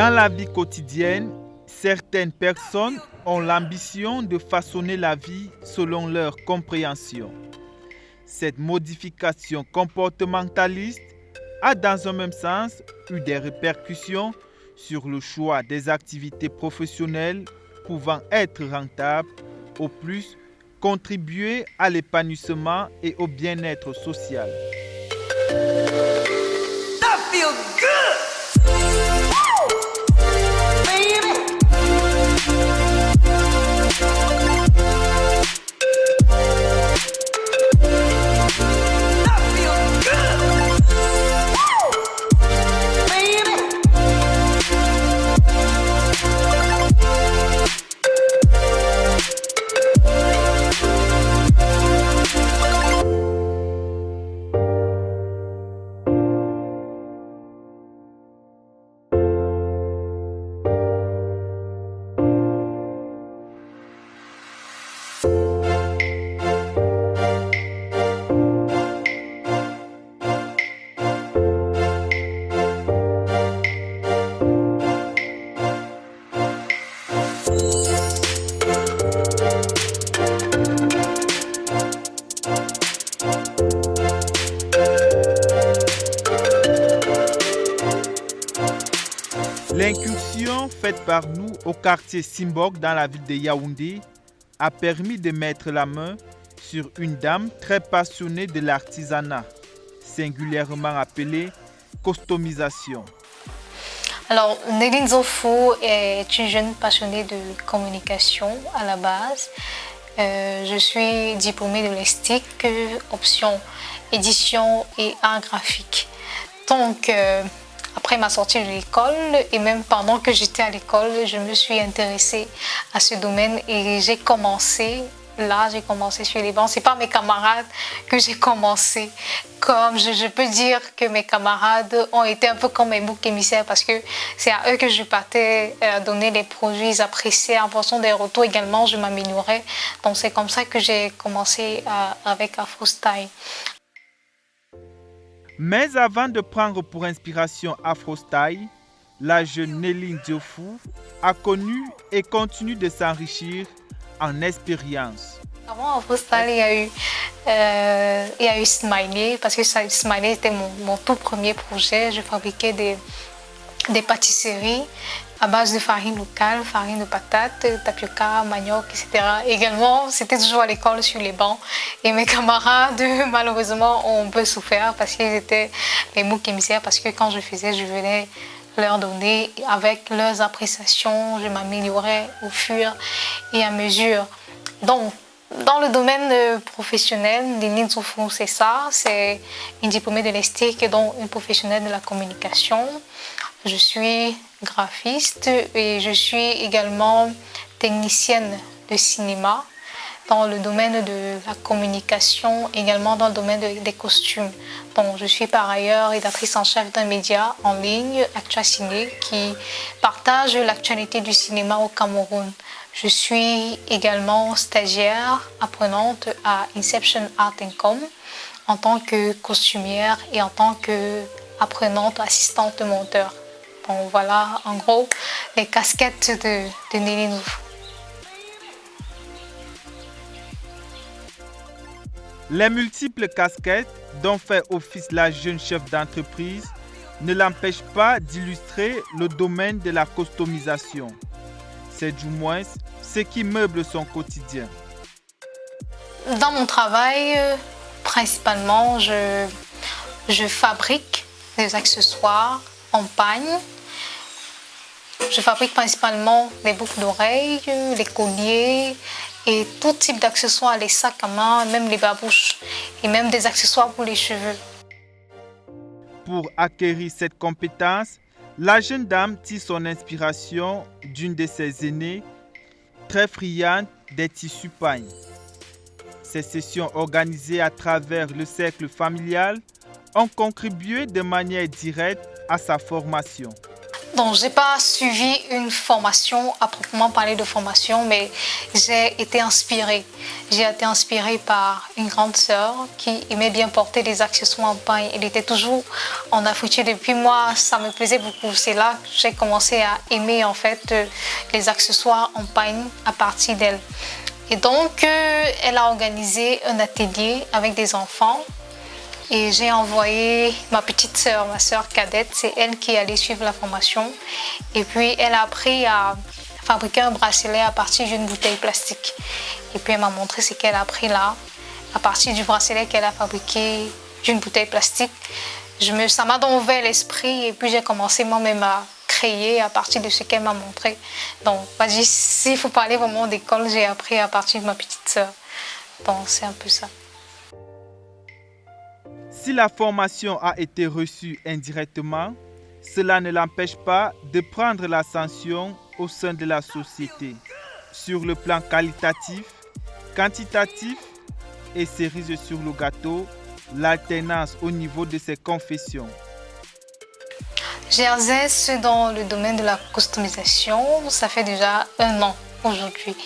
Dans la vie quotidienne, certaines personnes ont l'ambition de façonner la vie selon leur compréhension. Cette modification comportementaliste a dans un même sens eu des répercussions sur le choix des activités professionnelles pouvant être rentables, au plus contribuer à l'épanouissement et au bien-être social. That feel good. Baby. That feel good. Baby. L'incursion faite par nous au quartier Simbok dans la ville de Yaoundé a permis de mettre la main sur une dame très passionnée de l'artisanat, singulièrement appelée customisation. Alors, Néline Zofou est une jeune passionnée de communication à la base. Je suis diplômée de l'ESTIC, option édition et art graphique. Donc, après ma sortie de l'école et même pendant que j'étais à l'école, je me suis intéressée à ce domaine et j'ai commencé sur les bancs. C'est pas mes camarades que j'ai commencé. Comme je peux dire que mes camarades ont été un peu comme mes boucs émissaires parce que c'est à eux que je partais donner les produits, ils appréciaient en fonction des retours également, je m'améliorais. Donc c'est comme ça que j'ai commencé avec AfroStyle. Mais avant de prendre pour inspiration AfroStyle, la jeune Néline Diofou a connu et continue de s'enrichir en expérience. Avant AfroStyle, il y a eu Smiley, parce que Smiley était mon tout premier projet. Je fabriquais des pâtisseries à base de farine locale, farine de patate, tapioca, manioc, etc. Également, c'était toujours à l'école sur les bancs. Et mes camarades, malheureusement, ont un peu souffert parce qu'ils étaient les boucs émissaires. Parce que quand je faisais, je venais leur donner avec leurs appréciations. Je m'améliorais au fur et à mesure. Donc, dans le domaine professionnel, Néline Zofou, c'est ça. C'est une diplômée de l'ESTIC et donc une professionnelle de la communication. Je suis graphiste et je suis également technicienne de cinéma dans le domaine de la communication, également dans le domaine des costumes. Donc, je suis par ailleurs rédactrice en chef d'un média en ligne, Actua Ciné, qui partage l'actualité du cinéma au Cameroun. Je suis également stagiaire apprenante à Inception Art & Com en tant que costumière et en tant qu'apprenante assistante monteur. Donc voilà en gros les casquettes de Néline Zofou. Les multiples casquettes dont fait office la jeune chef d'entreprise ne l'empêchent pas d'illustrer le domaine de la customisation. C'est du moins ce qui meuble son quotidien. Dans mon travail, principalement, je fabrique des accessoires en pagne. Je fabrique principalement les boucles d'oreilles, les colliers et tout type d'accessoires, les sacs à main, même les babouches et même des accessoires pour les cheveux. Pour acquérir cette compétence, la jeune dame tire son inspiration d'une de ses aînées, très friande des tissus pagne. Ces sessions organisées à travers le cercle familial ont contribué de manière directe à sa formation. Donc, je n'ai pas suivi une formation, à proprement parler de formation, mais j'ai été inspirée. J'ai été inspirée par une grande sœur qui aimait bien porter des accessoires en paille. Elle était toujours en Afrique. Depuis moi, ça me plaisait beaucoup. C'est là que j'ai commencé à aimer en fait les accessoires en paille à partir d'elle. Et donc, elle a organisé un atelier avec des enfants. Et j'ai envoyé ma petite sœur, ma sœur cadette, c'est elle qui allait suivre la formation. Et puis elle a appris à fabriquer un bracelet à partir d'une bouteille plastique. Et puis elle m'a montré ce qu'elle a appris là, à partir du bracelet qu'elle a fabriqué d'une bouteille plastique. Ça m'a donc ouvert l'esprit et puis j'ai commencé moi-même à créer à partir de ce qu'elle m'a montré. Donc, s'il faut parler vraiment d'école, j'ai appris à partir de ma petite sœur. Donc c'est un peu ça. Si la formation a été reçue indirectement, cela ne l'empêche pas de prendre l'ascension au sein de la société, sur le plan qualitatif, quantitatif et cerise sur le gâteau, l'alternance au niveau de ses confessions. J'exerce dans le domaine de la customisation, ça fait déjà 1 an aujourd'hui.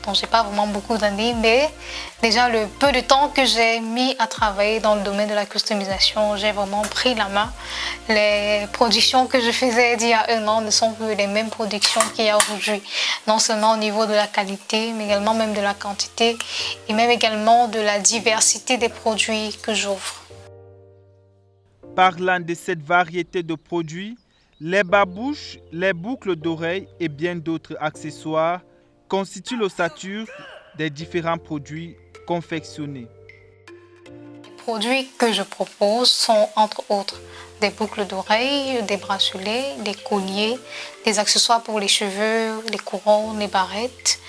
Donc, je n'ai pas vraiment beaucoup d'années, mais déjà le peu de temps que j'ai mis à travailler dans le domaine de la customisation, j'ai vraiment pris la main. Les productions que je faisais d'il y a 1 an ne sont plus les mêmes productions qu'il y a aujourd'hui. Non seulement au niveau de la qualité, mais également même de la quantité et même également de la diversité des produits que j'offre. Parlant de cette variété de produits, les babouches, les boucles d'oreilles et bien d'autres accessoires constituent l'ossature des différents produits confectionnés. Les produits que je propose sont entre autres des boucles d'oreilles, des bracelets, des colliers, des accessoires pour les cheveux, les couronnes, les barrettes,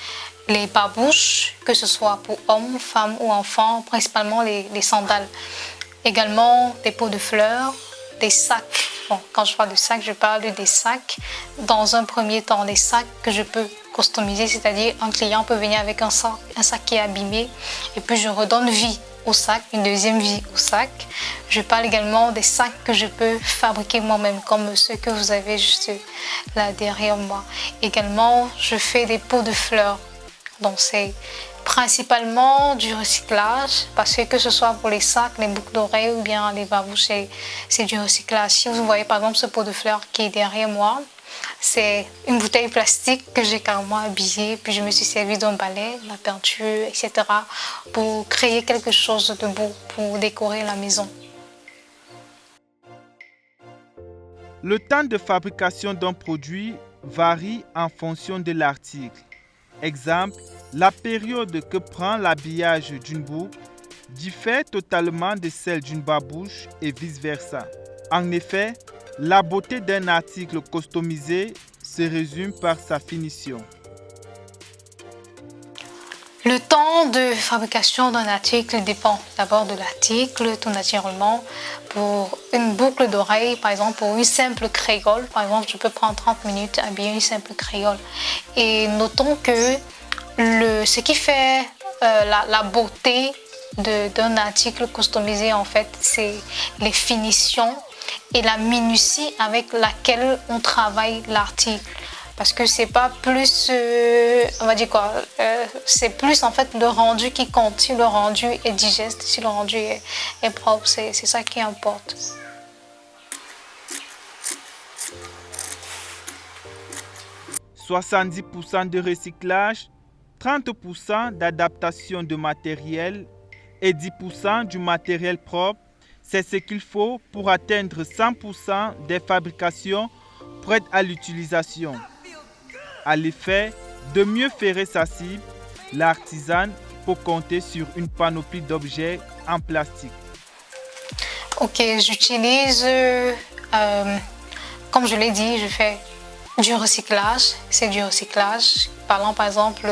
les babouches, que ce soit pour hommes, femmes ou enfants, principalement les sandales. Également des pots de fleurs, des sacs. Bon, quand je parle de sacs, je parle des sacs. Dans un premier temps, des sacs que je peux customiser, c'est-à-dire un client peut venir avec un sac qui est abîmé et puis je redonne vie au sac, une deuxième vie au sac. Je parle également des sacs que je peux fabriquer moi-même, comme ceux que vous avez juste là derrière moi. Également, je fais des pots de fleurs. Donc, c'est principalement du recyclage, parce que ce soit pour les sacs, les boucles d'oreilles ou bien les babouches, c'est du recyclage. Si vous voyez par exemple ce pot de fleurs qui est derrière moi, c'est une bouteille plastique que j'ai carrément habillée, puis je me suis servi d'un balai, de la peinture, etc. pour créer quelque chose de beau, pour décorer la maison. Le temps de fabrication d'un produit varie en fonction de l'article. Exemple, la période que prend l'habillage d'une boucle diffère totalement de celle d'une babouche et vice-versa. En effet, la beauté d'un article customisé se résume par sa finition. Le temps de fabrication d'un article dépend d'abord de l'article, tout naturellement. Pour une boucle d'oreille, par exemple, pour une simple créole, par exemple, je peux prendre 30 minutes à habiller une simple créole. Et notons que ce qui fait la beauté d'un article customisé, en fait, c'est les finitions et la minutie avec laquelle on travaille l'article. Parce que c'est pas plus, on va dire quoi, c'est plus en fait le rendu qui compte. Si le rendu est digeste, si le rendu est propre, c'est ça qui importe. « 70% de recyclage, 30% d'adaptation de matériel et 10% du matériel propre, c'est ce qu'il faut pour atteindre 100% des fabrications prêtes à l'utilisation. À l'effet de mieux ferrer sa cible, l'artisan peut compter sur une panoplie d'objets en plastique. Ok, j'utilise, comme je l'ai dit, je fais du recyclage. C'est du recyclage. Parlant par exemple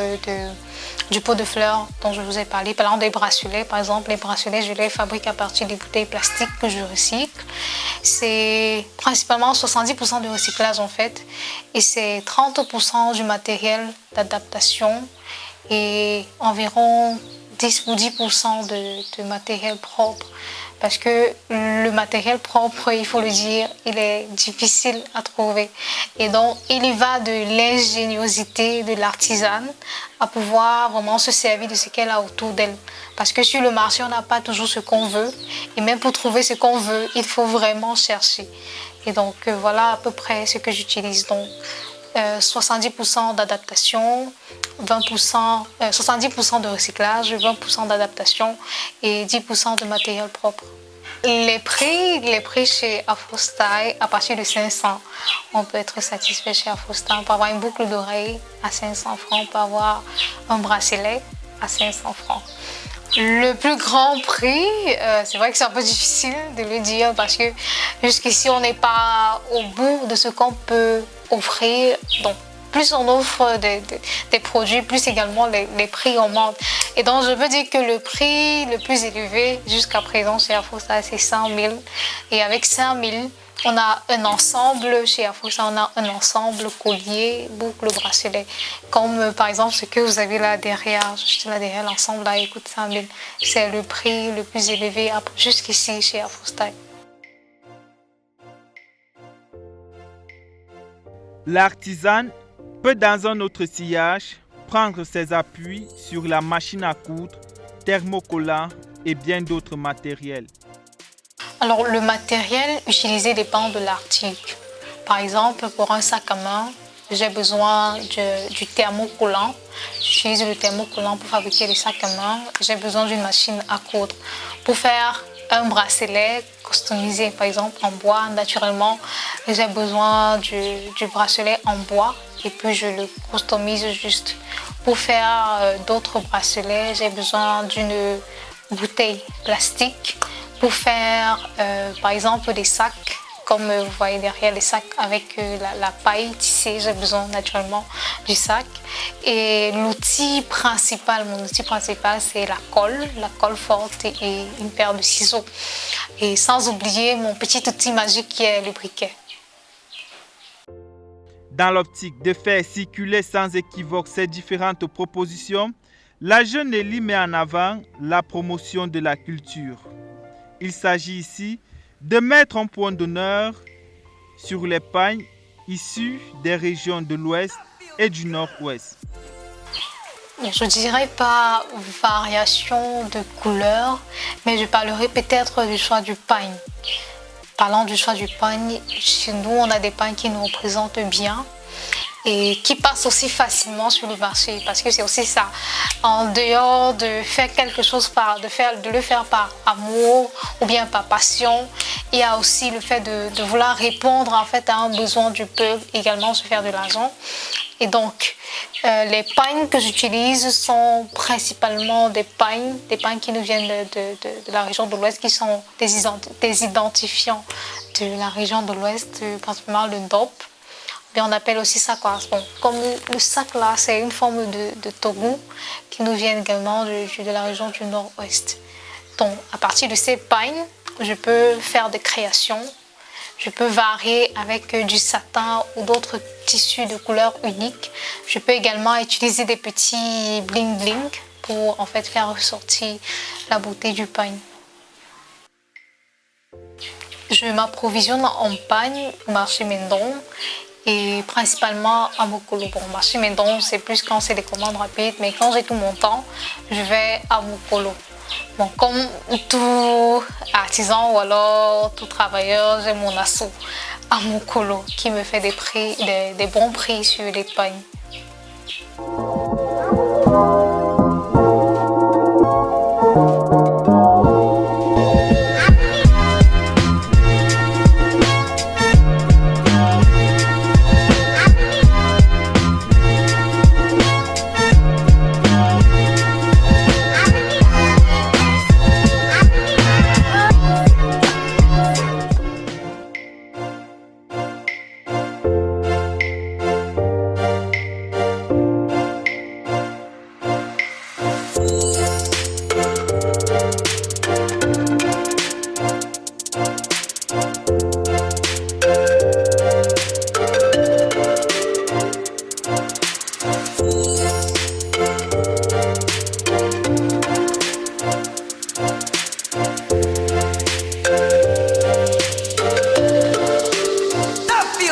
du pot de fleurs dont je vous ai parlé. Parlant des bracelets, par exemple, les bracelets, je les fabrique à partir des bouteilles plastiques que je recycle. C'est principalement 70% de recyclage en fait. Et c'est 30% du matériel d'adaptation et environ 10 ou 10% de matériel propre. parce que le matériel propre, il faut le dire, il est difficile à trouver. Et donc, il y va de l'ingéniosité de l'artisane à pouvoir vraiment se servir de ce qu'elle a autour d'elle. Parce que sur le marché, on n'a pas toujours ce qu'on veut. Et même pour trouver ce qu'on veut, il faut vraiment chercher. Et donc, voilà à peu près ce que j'utilise. Donc, 70% d'adaptation, 70% de recyclage, 20% d'adaptation et 10% de matériel propre. Les prix chez Afrostyle, à partir de 500, on peut être satisfait chez Afrostyle. On peut avoir une boucle d'oreille à 500 francs, on peut avoir un bracelet à 500 francs. Le plus grand prix, c'est vrai que c'est un peu difficile de le dire parce que jusqu'ici, on n'est pas au bout de ce qu'on peut offrir. Donc, plus on offre des produits, plus également les prix augmentent. Et donc, je peux dire que le prix le plus élevé jusqu'à présent chez Afrostyle, c'est 100 000. Et avec 100 000, on a un ensemble, chez Afrostyle, on a un ensemble collier, boucle, bracelet. Comme par exemple ce que vous avez là derrière, juste là derrière, l'ensemble là, il coûte 100 000. C'est le prix le plus élevé jusqu'ici chez Afrostyle. L'artisane peut dans un autre sillage prendre ses appuis sur la machine à coudre, thermocollant et bien d'autres matériels. Alors, le matériel utilisé dépend de l'article. Par exemple, pour un sac à main, j'ai besoin du thermocollant. J'utilise le thermocollant pour fabriquer les sacs à main. J'ai besoin d'une machine à coudre. Pour faire un bracelet customisé, par exemple en bois, naturellement, j'ai besoin du bracelet en bois et puis je le customise juste. Pour faire d'autres bracelets, j'ai besoin d'une bouteille plastique. Pour faire, par exemple, des sacs, comme vous voyez derrière les sacs avec la paille tissée, j'ai besoin naturellement du sac. Et l'outil principal, mon outil principal, c'est la colle forte et une paire de ciseaux. Et sans oublier mon petit outil magique qui est le briquet. Dans l'optique de faire circuler sans équivoque ces différentes propositions, la jeune Nelly met en avant la promotion de la culture. Il s'agit ici de mettre un point d'honneur sur les pagnes issus des régions de l'Ouest et du Nord-Ouest. Je ne dirais pas variation de couleur, mais je parlerai peut-être du choix du pagne. Parlant du choix du pagne, chez nous, on a des pagnes qui nous représentent bien et qui passent aussi facilement sur le marché, parce que c'est aussi ça. En dehors de faire quelque chose de le faire par amour ou bien par passion, il y a aussi le fait de vouloir répondre en fait à un besoin du peuple, également se faire de l'argent. Et donc, les pagnes que j'utilise sont principalement des pagnes qui nous viennent de la région de l'Ouest, qui sont des identifiants de la région de l'Ouest, principalement le DOP. Et on appelle aussi ça quoi. Bon, comme le sac là, c'est une forme de Togo qui nous vient également de la région du Nord-Ouest. Donc, à partir de ces pagnes, je peux faire des créations. Je peux varier avec du satin ou d'autres tissus de couleurs uniques. Je peux également utiliser des petits bling bling pour en fait faire ressortir la beauté du pagne. Je m'approvisionne en pagne au marché Mendon et principalement à Mokolo. Bon, marché Mendon, c'est plus quand c'est des commandes rapides, mais quand j'ai tout mon temps, je vais à Mokolo. Bon, comme tout artisan ou alors tout travailleur, j'ai mon asso à Mokolo qui me fait des bons prix sur les pagnes.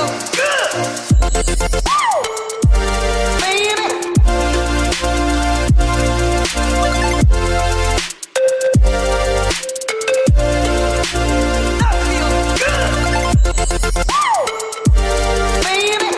feel good. Baby. I feel good. Baby.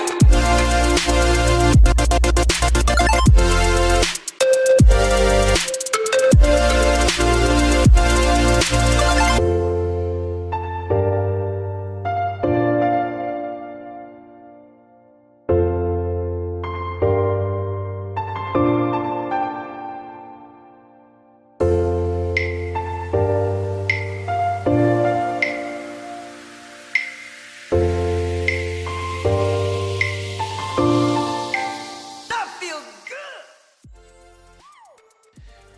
I feel good.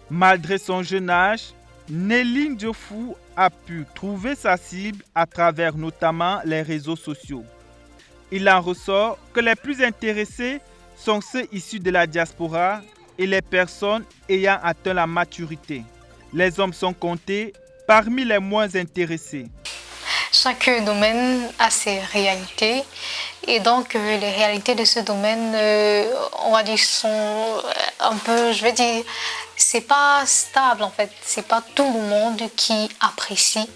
Malgré son jeune âge, Nelly Ndiofu a pu trouver sa cible à travers notamment les réseaux sociaux. Il en ressort que les plus intéressés sont ceux issus de la diaspora et les personnes ayant atteint la maturité. Les hommes sont comptés parmi les moins intéressés. Chaque domaine a ses réalités et donc les réalités de ce domaine, on va dire, sont un peu, je vais dire, c'est pas stable en fait. C'est pas tout le monde qui apprécie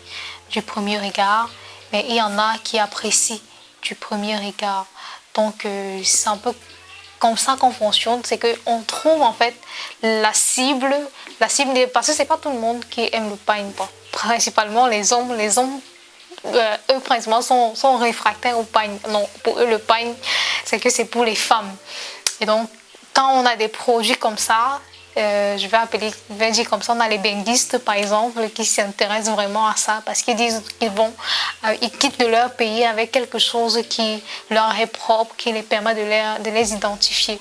du premier regard, mais il y en a qui apprécient du premier regard. Donc c'est un peu comme ça qu'on fonctionne, c'est qu'on trouve en fait la cible, parce que c'est pas tout le monde qui aime le pain. Principalement les hommes eux principalement sont réfractaires au pain. Non, pour eux le pain c'est pour les femmes. Et donc quand on a des produits comme ça, je vais dire comme ça, on a les benguistes par exemple qui s'intéressent vraiment à ça parce qu'ils disent ils quittent de leur pays avec quelque chose qui leur est propre, qui les permet de les identifier.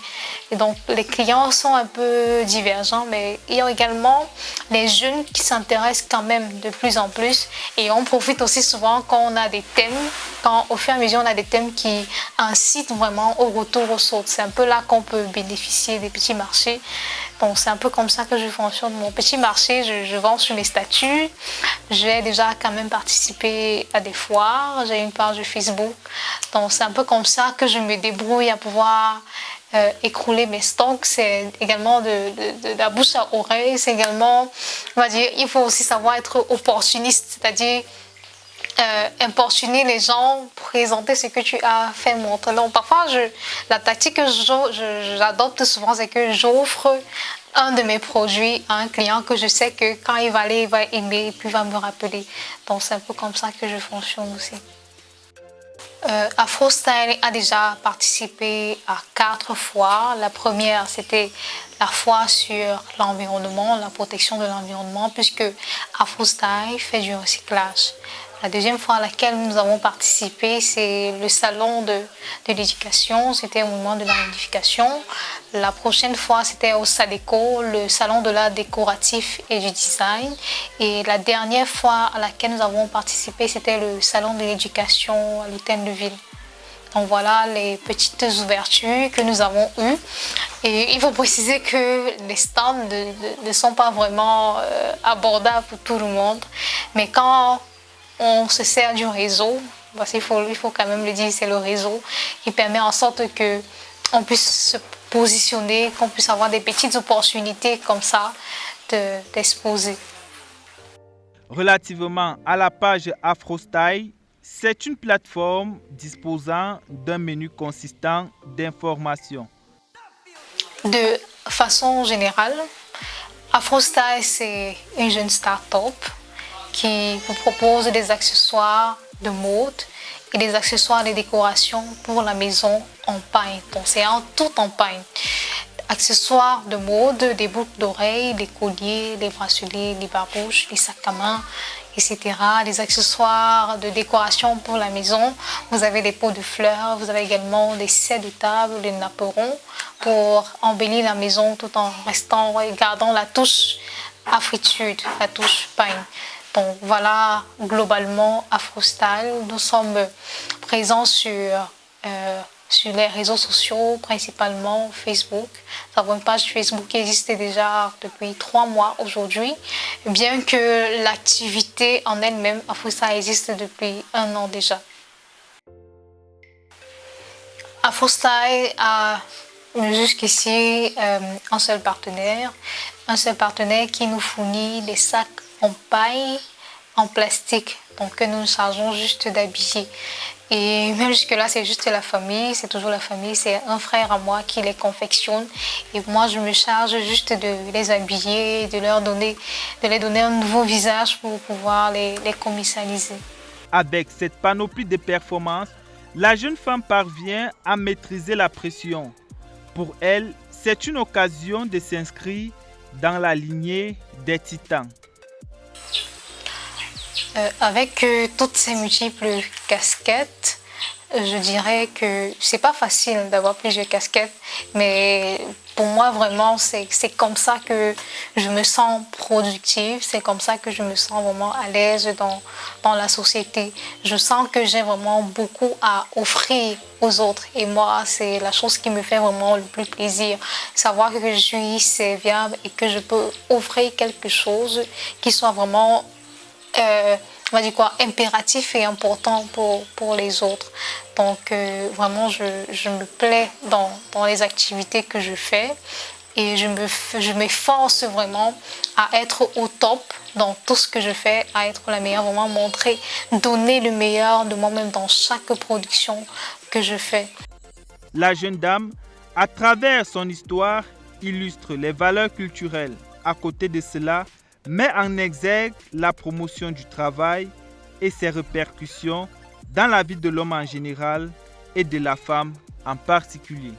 Et donc les clients sont un peu divergents, mais il y a également les jeunes qui s'intéressent quand même de plus en plus et on profite aussi souvent quand on a des thèmes, quand au fur et à mesure on a des thèmes qui incitent vraiment au retour aux sources. C'est un peu là qu'on peut bénéficier des petits marchés. Donc c'est un peu comme ça que je fonctionne. Mon petit marché, je vends sur mes statuts. J'ai déjà quand même participé à des foires. J'ai une page Facebook. Donc c'est un peu comme ça que je me débrouille à pouvoir écrouler mes stocks. C'est également de la bouche à oreille. C'est également, on va dire, il faut aussi savoir être opportuniste, c'est-à-dire importuner les gens, présenter ce que tu as fait montrer. Donc parfois, la tactique que j'adopte souvent, c'est que j'offre un de mes produits à un client que je sais que quand il va aller, il va aimer et puis il va me rappeler. Donc c'est un peu comme ça que je fonctionne aussi. Afrostyle a déjà participé à 4 foires. La première, c'était la foire sur l'environnement, la protection de l'environnement, puisque Afrostyle fait du recyclage. La deuxième fois à laquelle nous avons participé, c'est le salon de l'éducation, c'était au moment de la réunification. La prochaine fois, c'était au SADECO, le salon de l'art décoratif et du design. Et la dernière fois à laquelle nous avons participé, c'était le salon de l'éducation à l'hôtel de ville. Donc voilà les petites ouvertures que nous avons eues. Et il faut préciser que les stands ne sont pas vraiment abordables pour tout le monde. Mais quand on se sert du réseau, parce qu'il faut quand même le dire, c'est le réseau qui permet en sorte qu'on puisse se positionner, qu'on puisse avoir des petites opportunités comme ça d'exposer. Relativement à la page Afrostyle, c'est une plateforme disposant d'un menu consistant d'informations. De façon générale, Afrostyle, c'est une jeune start-up qui vous propose des accessoires de mode et des accessoires de décoration pour la maison en pain. Donc c'est tout en pain. Accessoires de mode, des boucles d'oreilles, des colliers, des bracelets, des barbouches, des sacs à main, etc. Des accessoires de décoration pour la maison. Vous avez des pots de fleurs, vous avez également des sets de table, des napperons pour embellir la maison tout en gardant la touche afritude, la touche pain. Donc voilà globalement Afrostyle. Nous sommes présents sur les réseaux sociaux, principalement Facebook. Nous avons une page Facebook qui existe déjà depuis 3 mois aujourd'hui, bien que l'activité en elle-même, Afrostyle, existe depuis 1 an déjà. Afrostyle a jusqu'ici un seul partenaire qui nous fournit des sacs en paille, en plastique, donc que nous chargeons juste d'habiller. Et même jusque-là, c'est juste la famille, c'est toujours la famille, c'est un frère à moi qui les confectionne. Et moi, je me charge juste de les habiller, de les donner un nouveau visage pour pouvoir les commercialiser. Avec cette panoplie de performances, la jeune femme parvient à maîtriser la pression. Pour elle, c'est une occasion de s'inscrire dans la lignée des titans. Avec toutes ces multiples casquettes, je dirais que c'est pas facile d'avoir plusieurs casquettes, mais pour moi vraiment c'est comme ça que je me sens productive, c'est comme ça que je me sens vraiment à l'aise dans la société. Je sens que j'ai vraiment beaucoup à offrir aux autres et moi c'est la chose qui me fait vraiment le plus plaisir, savoir que je suis serviable et que je peux offrir quelque chose qui soit vraiment on va dire quoi, impératif et important pour les autres. Donc vraiment, je me plais dans les activités que je fais et je m'efforce vraiment à être au top dans tout ce que je fais, à être la meilleure, vraiment montrer, donner le meilleur de moi-même dans chaque production que je fais. La jeune dame, à travers son histoire, illustre les valeurs culturelles. À côté de cela, met en exergue la promotion du travail et ses répercussions dans la vie de l'homme en général et de la femme en particulier.